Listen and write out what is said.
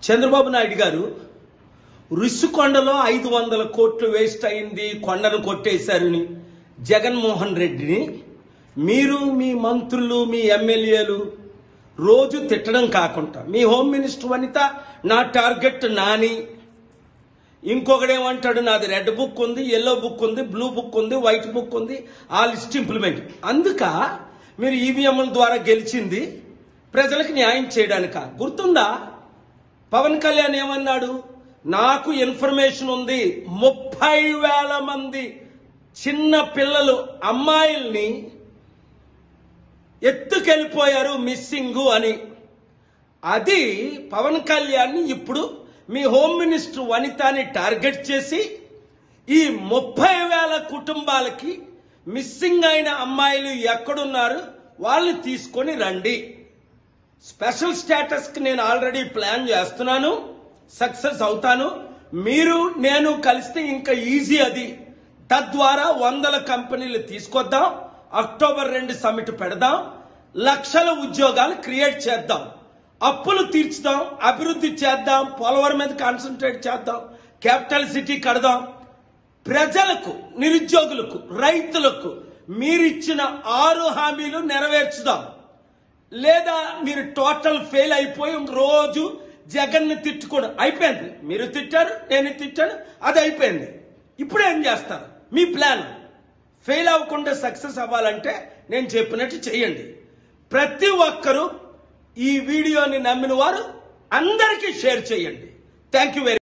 చంద్రబాబు నాయుడు గారు రుషికొండలో 500 కోట్లు వేస్ట్ అయింది, కొండను కొట్టేశారని జగన్మోహన్ రెడ్డిని మీరు మీ మంత్రులు మీ ఎమ్మెల్యేలు రోజు తిట్టడం కాకుండా మీ హోమ్ మినిస్టర్ వనిత నా టార్గెట్ నాని, ఇంకొకడేమంటాడు నాది రెడ్ బుక్ ఉంది, ఎల్లో బుక్ ఉంది, బ్లూ బుక్ ఉంది, వైట్ బుక్ ఉంది, ఆ లిస్ట్ ఇంప్లిమెంట్. అందుక మీరు ఈవీఎంల ద్వారా గెలిచింది ప్రజలకు న్యాయం చేయడానిక. గుర్తుందా పవన్ కళ్యాణ్ ఏమన్నాడు? నాకు ఇన్ఫర్మేషన్ ఉంది 30,000 మంది చిన్న పిల్లలు అమ్మాయిల్ని ఎత్తుకెళ్ళిపోయారు మిస్సింగ్ అని. అది పవన్ కళ్యాణ్ ఇప్పుడు మీ హోమ్ మినిస్టర్ వనితని టార్గెట్ చేసి ఈ 30,000 కుటుంబాలకి మిస్సింగ్ అయిన అమ్మాయిలు ఎక్కడున్నారు వాళ్ళని తీసుకొని రండి. స్పెషల్ స్టేటస్ కి నేను ఆల్రెడీ ప్లాన్ చేస్తున్నాను, సక్సెస్ అవుతాను. మీరు నేను కలిస్తే ఇంకా ఈజీ అది. తద్వారా 100 కంపెనీలు తీసుకొద్దాం, అక్టోబర్ 2 సమిట్ పెడదాం, లక్షల ఉద్యోగాలు క్రియేట్ చేద్దాం, అప్పులు తీర్చుదాం, అభివృద్ధి చేద్దాం, పోలవరం మీద కాన్సన్ట్రేట్ చేద్దాం, క్యాపిటల్ సిటీ కడదాం. ప్రజలకు, నిరుద్యోగులకు, రైతులకు మీరిచ్చిన 6 హామీలు నెరవేర్చుదాం. లేదా మీరు టోటల్ ఫెయిల్ అయిపోయి రోజు జగన్ తిట్టుకోవడం అయిపోయింది. మీరు తిట్టారు, నేను తిట్టాను, అది అయిపోయింది. ఇప్పుడు ఏం చేస్తారు? మీ ప్లాన్ ఫెయిల్ అవ్వకుండా సక్సెస్ అవ్వాలంటే నేను చెప్పినట్టు చేయండి. ప్రతి ఒక్కరూ ఈ వీడియోని నమ్మిన వారు అందరికీ షేర్ చేయండి. Thank you very